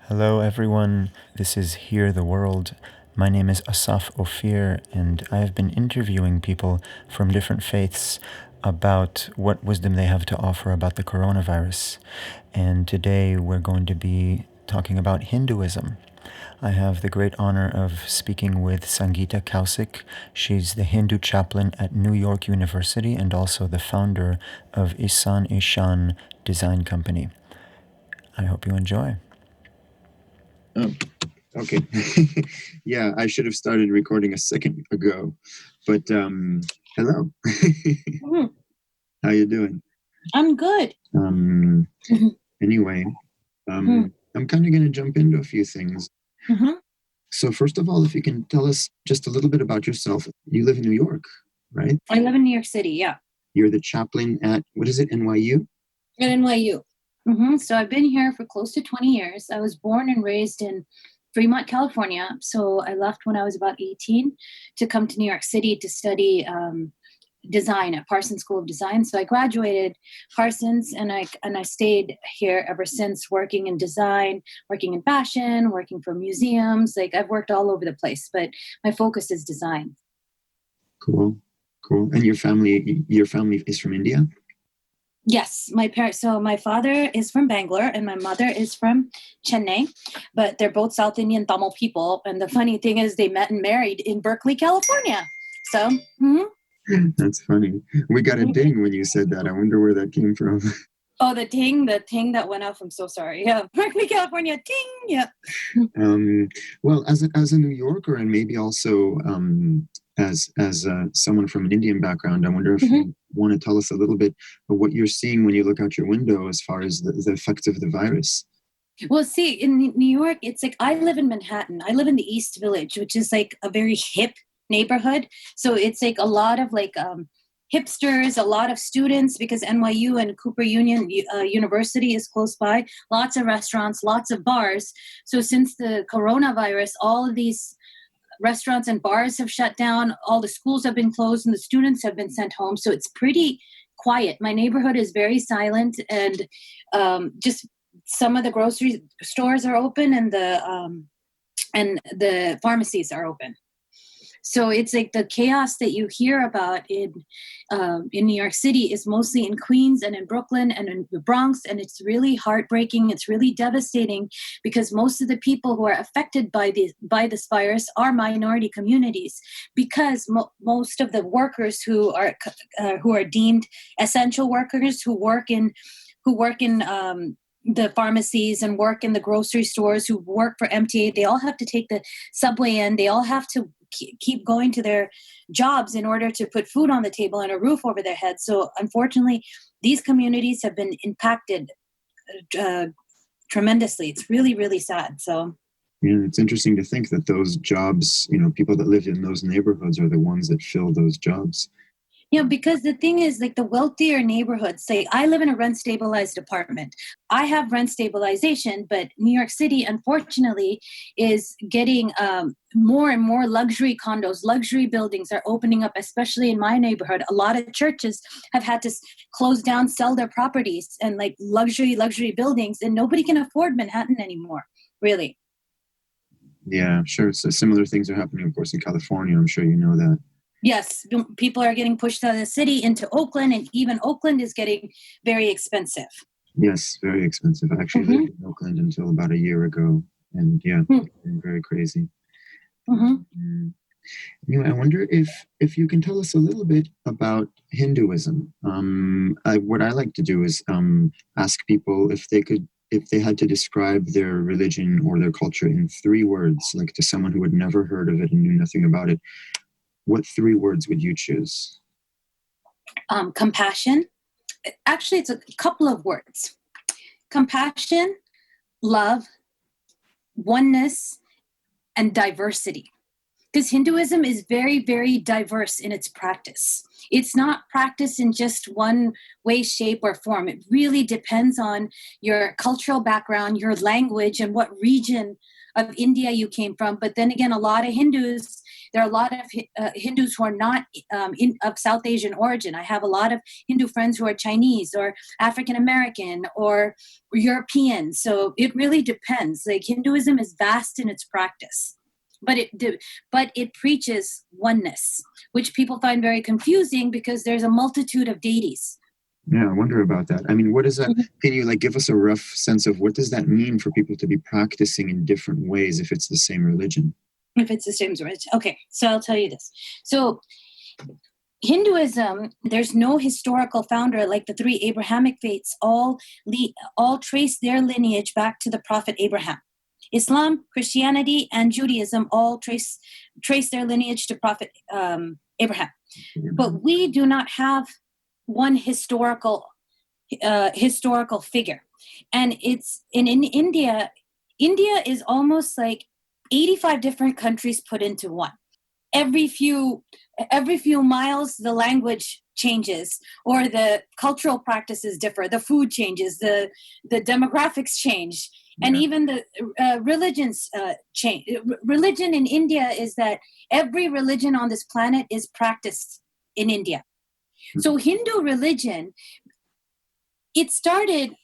Hello, everyone. This is Hear the World. My name is Asaf Ophir, and I have been interviewing people from different faiths about what wisdom they have to offer about the coronavirus. And today we're going to be talking about Hinduism. I have the great honor of speaking with Sangeetha Kowsik. She's the Hindu chaplain at New York University and also the founder of Ihsan Ishan Design Company. I hope you enjoy. Oh, okay. Yeah, I should have started recording a second ago, but hello. How you doing? I'm good. Anyway, I'm kind of going to jump into a few things. So first of all, if you can tell us just a little bit about yourself. You live in New York, right? I live in New York City, yeah. You're the chaplain at, what is it, NYU? At NYU. So I've been here for close to 20 years. I was born and raised in Fremont, California. So I left when I was about 18 to come to New York City to study design at Parsons School of Design. So I graduated Parsons, and I stayed here ever since, working in design, working in fashion, working for museums. Like, I've worked all over the place, but my focus is design. Cool. And your family is from India? Yes, my parents. So my father is from Bangalore and my mother is from Chennai, but they're both South Indian Tamil people. And the funny thing is, they met and married in Berkeley, California. So. That's funny. We got a ding when you said that. I wonder where that came from. Oh, the ting that went off. I'm so sorry. Yeah, Berkeley, California, ting. Yeah. Well, as a New Yorker, and maybe also as someone from an Indian background, I wonder if you want to tell us a little bit of what you're seeing when you look out your window as far as the effects of the virus. Well, see, in New York, it's like, I live in Manhattan. I live in the East Village, which is like a very hip neighborhood. So it's like a lot of like hipsters, a lot of students, because NYU and Cooper Union University is close by. Lots of restaurants, lots of bars. So since the coronavirus, all of these restaurants and bars have shut down. All the schools have been closed and the students have been sent home. So it's pretty quiet. My neighborhood is very silent, and just some of the grocery stores are open, and the pharmacies are open. So it's like the chaos that you hear about in New York City is mostly in Queens and in Brooklyn and in the Bronx, and it's really heartbreaking. It's really devastating because most of the people who are affected by this virus are minority communities, because most of the workers who are deemed essential workers, who work in the pharmacies and work in the grocery stores, who work for MTA, they all have to take the subway in. They all have to keep going to their jobs in order to put food on the table and a roof over their heads. So unfortunately, these communities have been impacted tremendously. It's really, really sad. So yeah, it's interesting to think that those jobs, people that live in those neighborhoods are the ones that fill those jobs. Yeah, because the thing is, like, the wealthier neighborhoods, say I live in a rent stabilized apartment. I have rent stabilization, but New York City, unfortunately, is getting more and more luxury condos, luxury buildings are opening up, especially in my neighborhood. A lot of churches have had to close down, sell their properties, and like luxury buildings, and nobody can afford Manhattan anymore, really. Yeah, sure. So similar things are happening, of course, in California. I'm sure you know that. Yes, people are getting pushed out of the city into Oakland, and even Oakland is getting very expensive. Yes, very expensive. I actually lived in Oakland until about a year ago, and yeah, very crazy. Anyway, I wonder if you can tell us a little bit about Hinduism. What I like to do is ask people if they had to describe their religion or their culture in 3 words, like to someone who had never heard of it and knew nothing about it. What 3 words would you choose? Compassion. Actually, it's a couple of words. Compassion, love, oneness, and diversity. Because Hinduism is very, very diverse in its practice. It's not practiced in just one way, shape, or form. It really depends on your cultural background, your language, and what region of India you came from. But then again, a lot of Hindus There are a lot of Hindus who are not of South Asian origin. I have a lot of Hindu friends who are Chinese or African American or European. So it really depends. Like Hinduism is vast in its practice, but it preaches oneness, which people find very confusing because there's a multitude of deities. Yeah, I wonder about that. I mean, what is that? Can you like give us a rough sense of what does that mean for people to be practicing in different ways if it's the same religion? If it's the same religion. Okay, so I'll tell you this. So Hinduism, there's no historical founder like the three Abrahamic faiths all trace their lineage back to the prophet Abraham. Islam, Christianity, and Judaism all trace their lineage to prophet Abraham. But we do not have one historical figure. And it's in India. India is almost like 85 different countries put into one. Every few miles, the language changes, or the cultural practices differ. The food changes, the demographics change, and even the religions change. Religion in India is that every religion on this planet is practiced in India. So Hindu religion, it started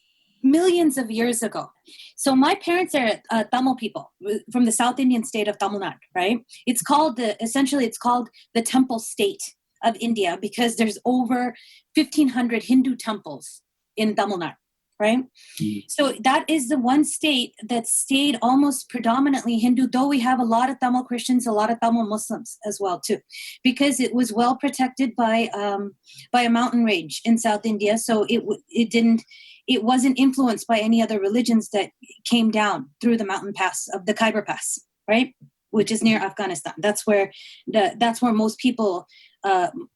millions of years ago. So my parents are Tamil people from the South Indian state of Tamil Nadu, right? It's called the temple state of India because there's over 1,500 Hindu temples in Tamil Nadu, right? So that is the one state that stayed almost predominantly Hindu, though we have a lot of Tamil Christians, a lot of Tamil Muslims as well too, because it was well protected by a mountain range in South India. So it wasn't influenced by any other religions that came down through the mountain pass of the Khyber Pass, right? Which is near Afghanistan. That's where most people,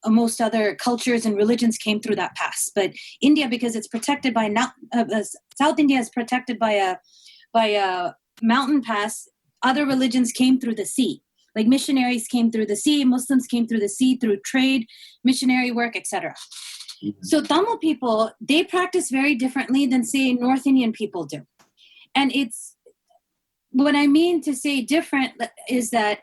most other cultures and religions came through that pass. But India, because it's protected by South India is protected by a mountain pass. Other religions came through the sea. Like missionaries came through the sea, Muslims came through the sea through trade, missionary work, etc. So Tamil people, they practice very differently than, say, North Indian people do. And it's, what I mean to say different is that,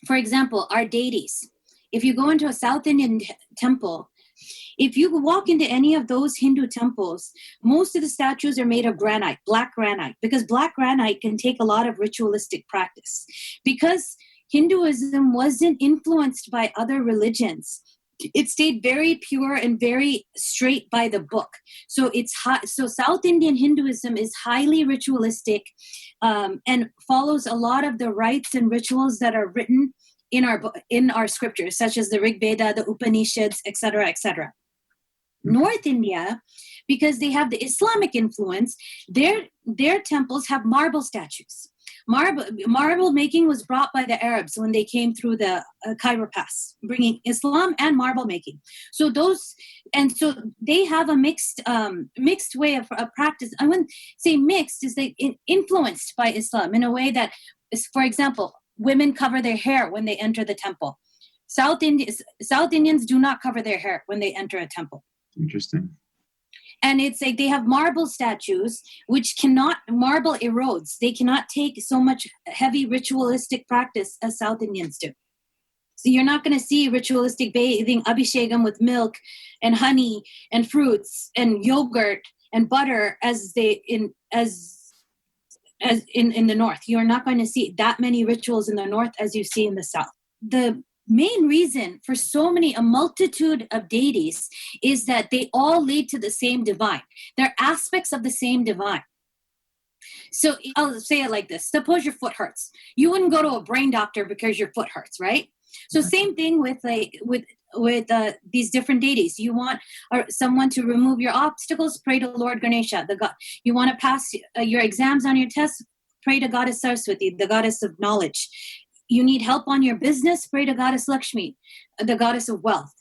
for example, our deities. If you go into a South Indian temple, if you walk into any of those Hindu temples, most of the statues are made of granite, black granite, because black granite can take a lot of ritualistic practice. Because Hinduism wasn't influenced by other religions, it stayed very pure and very straight by the book. So so South Indian Hinduism is highly ritualistic and follows a lot of the rites and rituals that are written in our scriptures, such as the Rig Veda, the Upanishads, etc., etc. North India, because they have the Islamic influence, their temples have marble statues. Marble making was brought by the Arabs when they came through the Khyber Pass, bringing Islam and marble making. So they have a mixed way of practice. I wouldn't say mixed, is they influenced by Islam in a way that, for example, women cover their hair when they enter the temple. South Indians do not cover their hair when they enter a temple. Interesting. And it's like they have marble statues, which marble erodes. They cannot take so much heavy ritualistic practice as South Indians do. So you're not going to see ritualistic bathing, abhishekam with milk and honey and fruits and yogurt and butter as in the North. You're not going to see that many rituals in the North as you see in the South. The main reason for a multitude of deities is that they all lead to the same divine. They're aspects of the same divine. So I'll say it like this. Suppose your foot hurts. You wouldn't go to a brain doctor because your foot hurts, right? So same thing with these different deities. You want someone to remove your obstacles, pray to Lord Ganesha, the God. You want to pass your exams on your tests, pray to Goddess Saraswati, the goddess of knowledge. You need help on your business, pray to Goddess Lakshmi, the goddess of wealth.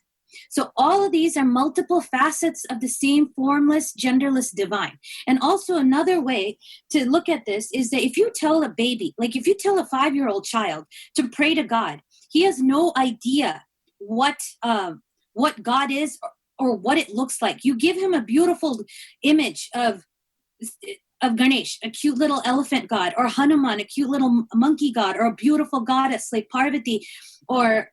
So all of these are multiple facets of the same formless, genderless divine. And also another way to look at this is that if you tell a baby, like if you tell a 5-year-old child to pray to God, he has no idea what God is or what it looks like. You give him a beautiful image of of Ganesh, a cute little elephant god, or Hanuman, a cute little monkey god, or a beautiful goddess like Parvati, or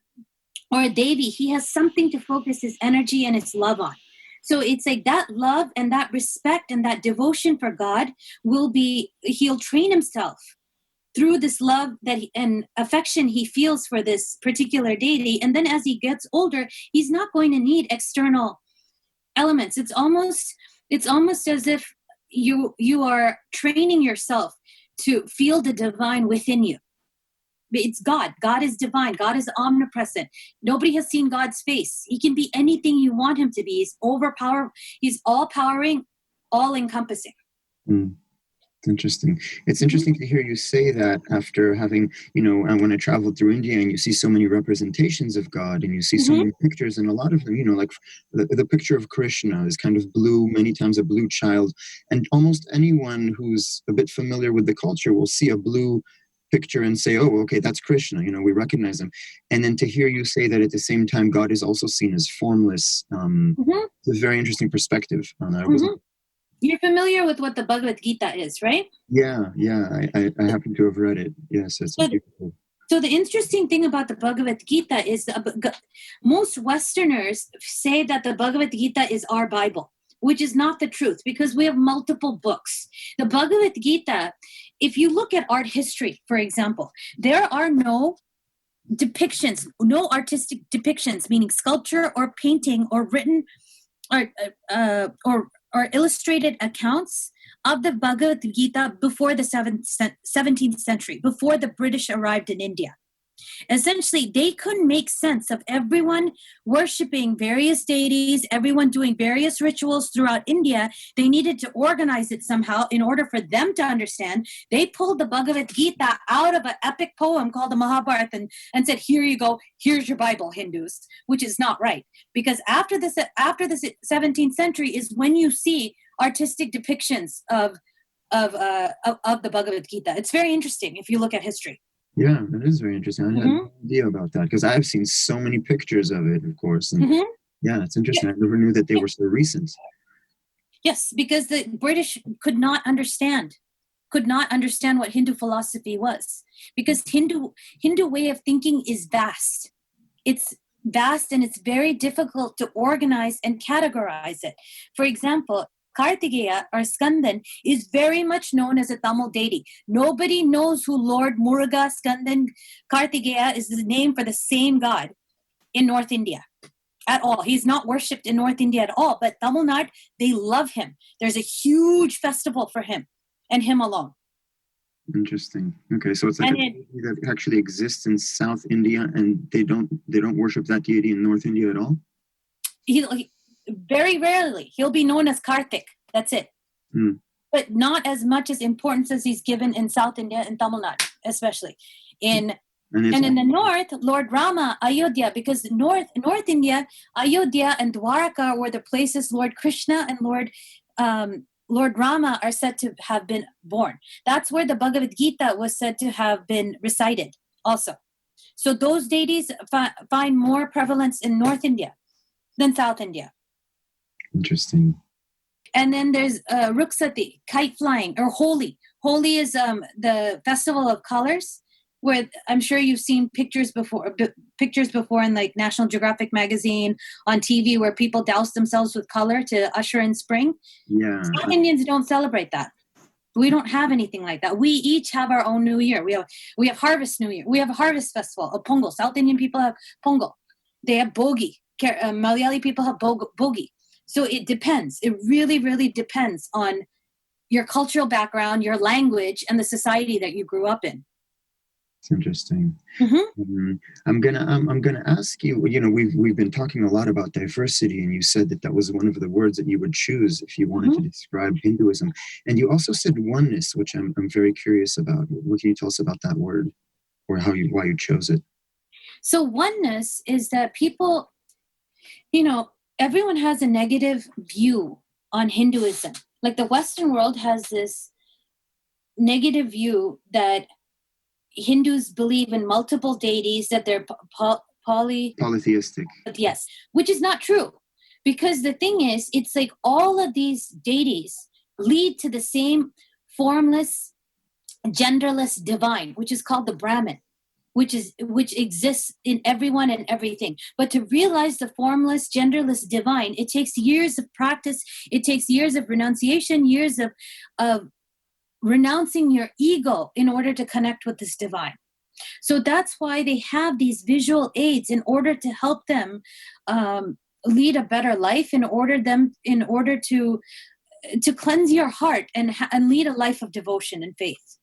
Devi. He has something to focus his energy and his love on. So it's like that love and that respect and that devotion for God he'll train himself through this love and affection he feels for this particular deity. And then as he gets older, he's not going to need external elements. It's almost as if you are training yourself to feel the divine within you. It's God. God is divine. God is omnipresent. Nobody has seen God's face. He can be anything you want him to be. He's overpower. He's all-powering, all-encompassing. It's interesting. It's interesting to hear you say that after having, when I traveled through India and you see so many representations of God and you see so many pictures, and a lot of them, like the picture of Krishna is kind of blue, many times a blue child. And almost anyone who's a bit familiar with the culture will see a blue picture and say, oh, okay, that's Krishna, we recognize him. And then to hear you say that at the same time, God is also seen as formless, it's a very interesting perspective. You're familiar with what the Bhagavad Gita is, right? Yeah, I happen to have read it. Yes, it's beautiful. So the interesting thing about the Bhagavad Gita is most Westerners say that the Bhagavad Gita is our Bible, which is not the truth, because we have multiple books. The Bhagavad Gita, if you look at art history, for example, there are no depictions, no artistic depictions, meaning sculpture or painting or written or illustrated accounts of the Bhagavad Gita before the 17th century, before the British arrived in India. Essentially, they couldn't make sense of everyone worshiping various deities, everyone doing various rituals throughout India. They needed to organize it somehow in order for them to understand. They pulled the Bhagavad Gita out of an epic poem called the Mahabharata and said, here you go, here's your Bible, Hindus, which is not right. Because after the 17th century is when you see artistic depictions of the Bhagavad Gita. It's very interesting if you look at history. Yeah, that is very interesting. I had no idea about that because I've seen so many pictures of it, of course. And yeah, it's interesting. I never knew that they were so recent. Yes, because the British could not understand what Hindu philosophy was, because Hindu way of thinking is vast. It's vast and it's very difficult to organize and categorize it. For example, Kartikeya or Skandan is very much known as a Tamil deity. Nobody knows who Lord Muruga, Skandan, Kartikeya is the name for the same god in North India at all. He's not worshipped in North India at all, but Tamil Nadu, they love him. There's a huge festival for him and him alone. Interesting. Okay, so it's like a deity that actually exists in South India, and they don't worship that deity in North India at all? He very rarely. He'll be known as Kartik. That's it. But not as much as importance as he's given in South India and Tamil Nadu, especially. And in the north, Lord Rama, Ayodhya, because North India, Ayodhya and Dwaraka were the places Lord Krishna and Lord Rama are said to have been born. That's where the Bhagavad Gita was said to have been recited also. So those deities find more prevalence in North India than South India. Interesting. And then there's Ruksati, kite flying, or Holi. Holi is the festival of colors, where I'm sure you've seen pictures before in like National Geographic magazine, on TV, where people douse themselves with color to usher in spring. Yeah. South Indians don't celebrate that. We don't have anything like that. We each have our own New Year. We have Harvest New Year. We have a Harvest Festival, a Pongal. South Indian people have Pongal. They have Bogi. Malayali people have Bogi. So it depends. It really, really depends on your cultural background, your language, and the society that you grew up in. It's interesting. I'm gonna ask you. We've been talking a lot about diversity, and you said that was one of the words that you would choose if you wanted to describe Hinduism. And you also said oneness, which I'm very curious about. What can you tell us about that word, or why you chose it? So oneness is that people, everyone has a negative view on Hinduism. Like the Western world has this negative view that Hindus believe in multiple deities, that they're polytheistic. Yes, which is not true. Because the thing is, it's like all of these deities lead to the same formless, genderless divine, which is called the Brahman, which exists in everyone and everything. But to realize the formless, genderless divine, it takes years of practice. It takes years of renunciation, years of renouncing your ego in order to connect with this divine. So that's why they have these visual aids in order to help them lead a better life, in order to cleanse your heart and lead a life of devotion and faith.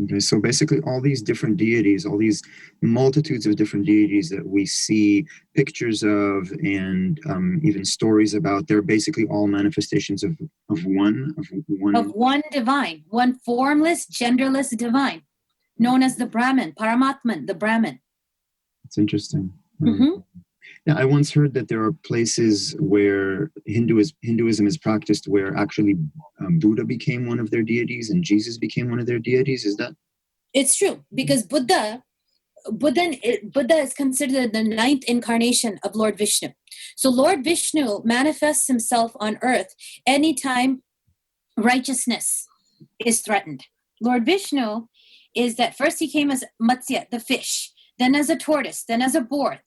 Okay, so basically all these different deities, all these multitudes of different deities that we see pictures of and even stories about, they're basically all manifestations of one divine, one formless, genderless divine, known as the Brahman, Paramatman, the Brahman. It's interesting. Mm-hmm. Yeah, I once heard that there are places where Hinduism is practiced where actually Buddha became one of their deities and Jesus became one of their deities. Is that? It's true, because Buddha is considered the 9th incarnation of Lord Vishnu. So Lord Vishnu manifests himself on earth anytime righteousness is threatened. Lord Vishnu is that first he came as Matsya, the fish, then as a tortoise, then as a boar.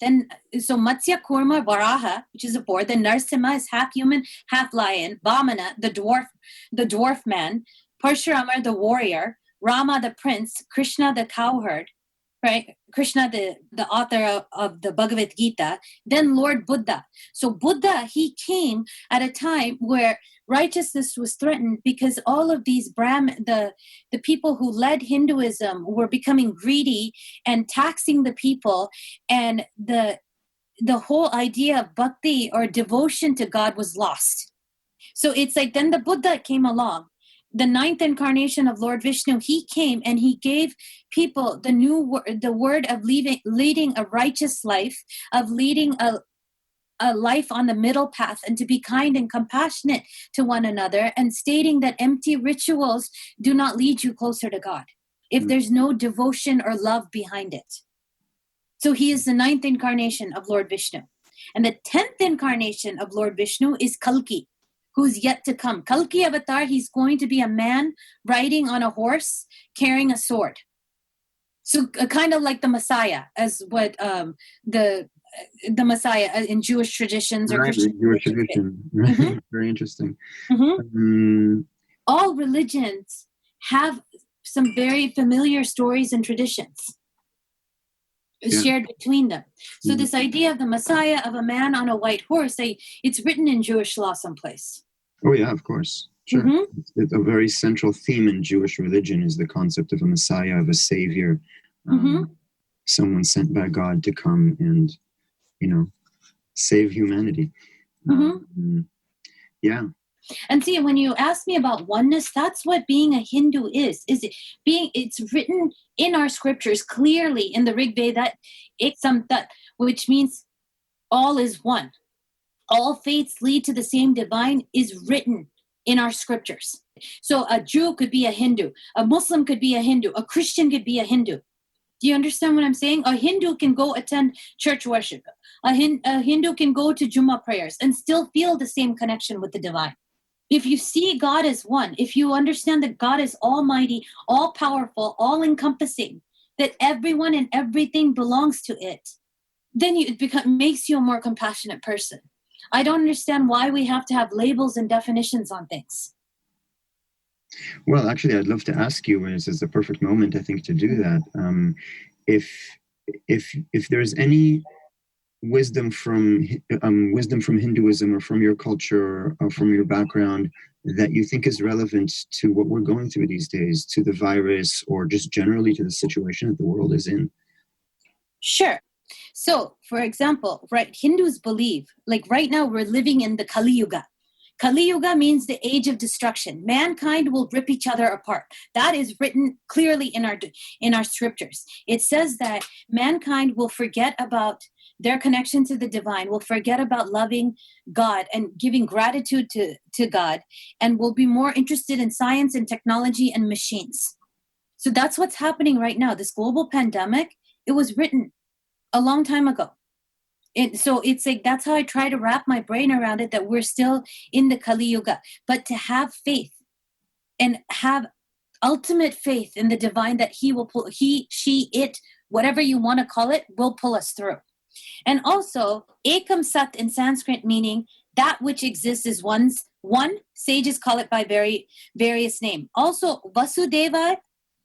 So Matsya, Kurma, Varaha, which is a boar. Then Narsimha is half human, half lion. Vamana, the dwarf man. Parshurama, the warrior. Rama, the prince. Krishna, the cowherd. Right? Krishna, the author of the Bhagavad Gita. Then Lord Buddha. So Buddha, he came at a time where righteousness was threatened because all of these the people who led Hinduism were becoming greedy and taxing the people, and the whole idea of bhakti or devotion to God was lost. So it's like then the Buddha came along, the 9th incarnation of Lord Vishnu. He came and he gave people the word of leading a righteous life, of leading a life on the middle path, and to be kind and compassionate to one another, and stating that empty rituals do not lead you closer to God if there's no devotion or love behind it. So he is the 9th incarnation of Lord Vishnu. And the 10th incarnation of Lord Vishnu is Kalki, who's yet to come. Kalki avatar, he's going to be a man riding on a horse, carrying a sword. So kind of like the Messiah, as what the Messiah in Jewish traditions or right, Christian Jewish tradition. Mm-hmm. Very interesting. Mm-hmm. All religions have some very familiar stories and traditions shared between them. So this idea of the Messiah, of a man on a white horse, it's written in Jewish law someplace. Oh yeah, of course. Sure. Mm-hmm. It's a very central theme in Jewish religion is the concept of a Messiah, of a savior, someone sent by God to come and, save humanity. Yeah. And see, when you ask me about oneness, that's what being a Hindu is. It's written in our scriptures clearly in the Rig Veda, which means all is one. All faiths lead to the same divine is written in our scriptures. So a Jew could be a Hindu, a Muslim could be a Hindu, a Christian could be a Hindu. Do you understand what I'm saying? A Hindu can go attend church worship. A Hindu can go to Jummah prayers and still feel the same connection with the divine. If you see God as one, if you understand that God is almighty, all powerful, all encompassing, that everyone and everything belongs to it, then it makes you a more compassionate person. I don't understand why we have to have labels and definitions on things. Well, actually, I'd love to ask you, and this is the perfect moment, I think, to do that. If there's any wisdom from Hinduism or from your culture or from your background that you think is relevant to what we're going through these days, to the virus, or just generally to the situation that the world is in. Sure. So, for example, right, Hindus believe, like right now we're living in the Kali Yuga. Kali Yuga means the age of destruction. Mankind will rip each other apart. That is written clearly in our scriptures. It says that mankind will forget about their connection to the divine, will forget about loving God and giving gratitude to God, and will be more interested in science and technology and machines. So that's what's happening right now. This global pandemic, it was written a long time ago. So it's like, that's how I try to wrap my brain around it, that we're still in the Kali Yuga. But to have faith and have ultimate faith in the divine that he will pull, he, she, it, whatever you want to call it, will pull us through. And also, Ekam Sat in Sanskrit meaning that which exists is one. Sages call it by various name. Also, Vasudeva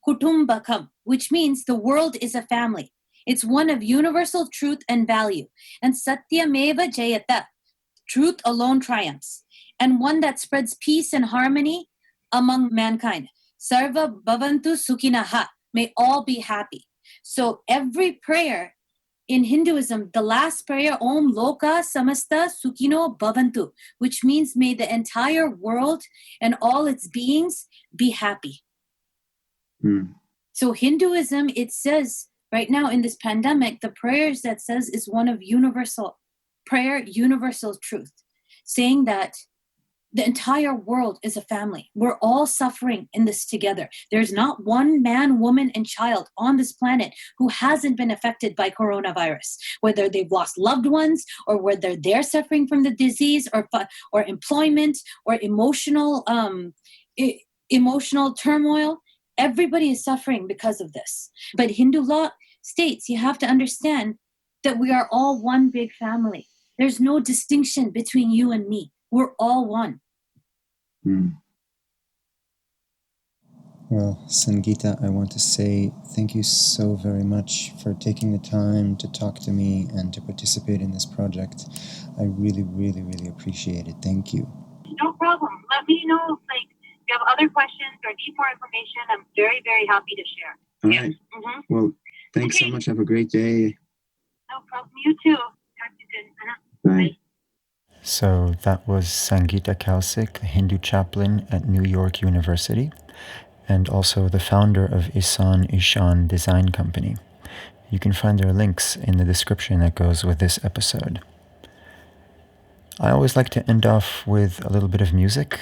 Kutumbakam, which means the world is a family. It's one of universal truth and value. And Satyameva Jayata, truth alone triumphs. And one that spreads peace and harmony among mankind. Sarva Bhavantu Sukhinaha, may all be happy. So every prayer in Hinduism, the last prayer, Om Loka Samasta Sukhino Bhavantu, which means may the entire world and all its beings be happy. So Hinduism, it says right now in this pandemic, the prayers that says is one of universal prayer, universal truth, saying that the entire world is a family. We're all suffering in this together. There's not one man, woman, and child on this planet who hasn't been affected by coronavirus, whether they've lost loved ones or whether they're suffering from the disease or employment or emotional turmoil. Everybody is suffering because of this. But Hindu law states you have to understand that we are all one big family. There's no distinction between you and me. We're all one. Well, Sangeetha, I want to say thank you so very much for taking the time to talk to me and to participate in this project. I really, really, really appreciate it. Thank you. No problem. Let me know if you have other questions or need more information. I'm very, very happy to share. All right. Mm-hmm. Well, thanks so much. Have a great day. No problem. You too. Talk to you soon. Bye. So that was Sangeetha Kowsik, the Hindu chaplain at New York University, and also the founder of Ihsan Ishan Design Company. You can find their links in the description that goes with this episode. I always like to end off with a little bit of music,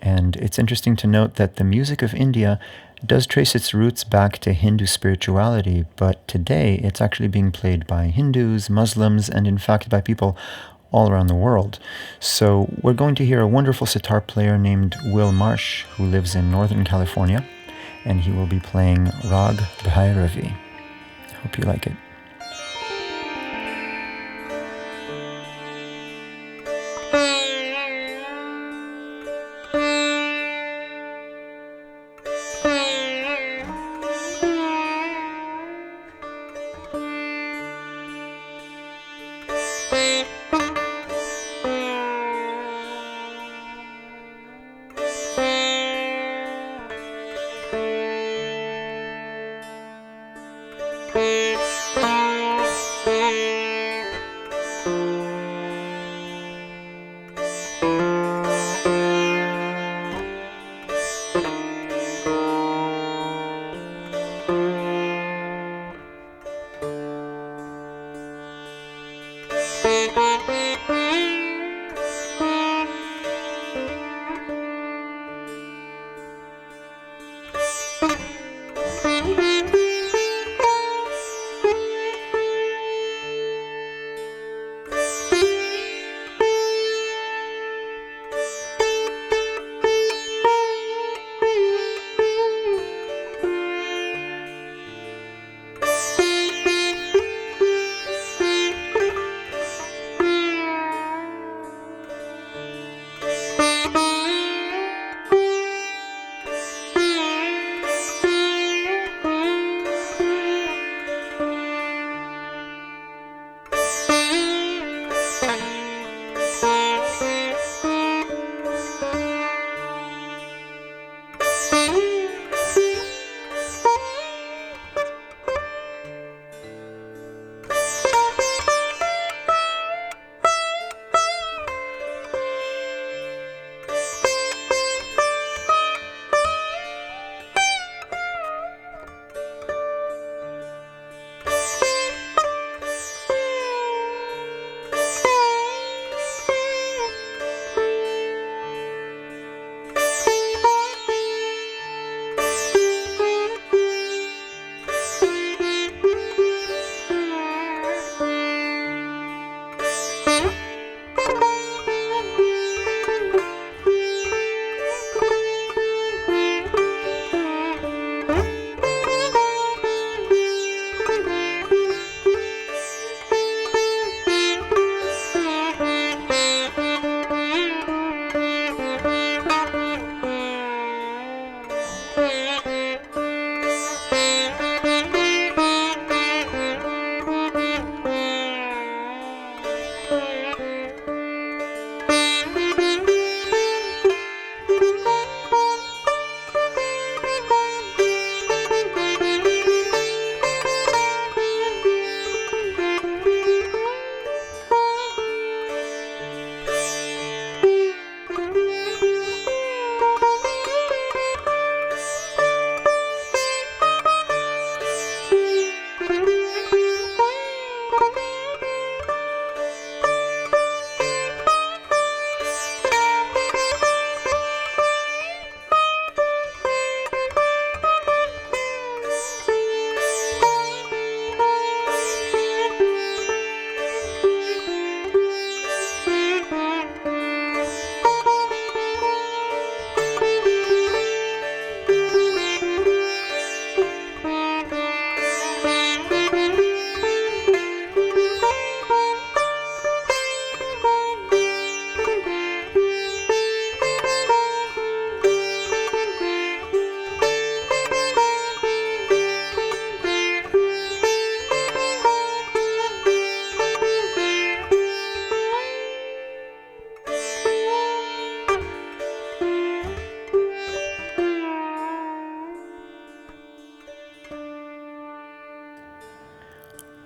and it's interesting to note that the music of India does trace its roots back to Hindu spirituality, but today it's actually being played by Hindus, Muslims, and in fact by people all around the world. So we're going to hear a wonderful sitar player named Will Marsh, who lives in Northern California, and he will be playing Rag Bhairavi. Hope you like it.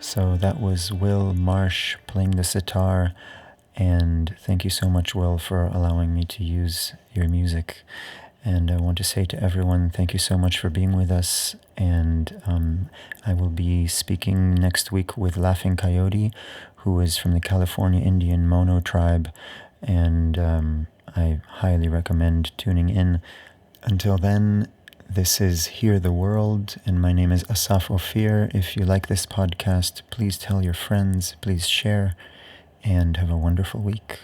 So that was Will Marsh playing the sitar, and thank you so much, Will, for allowing me to use your music. And I want to say to everyone, thank you so much for being with us. And I will be speaking next week with Laughing Coyote, who is from the California Indian Mono tribe. And I highly recommend tuning in. Until then, this is Hear the World, and my name is Asaf Ophir. If you like this podcast, please tell your friends, please share, and have a wonderful week.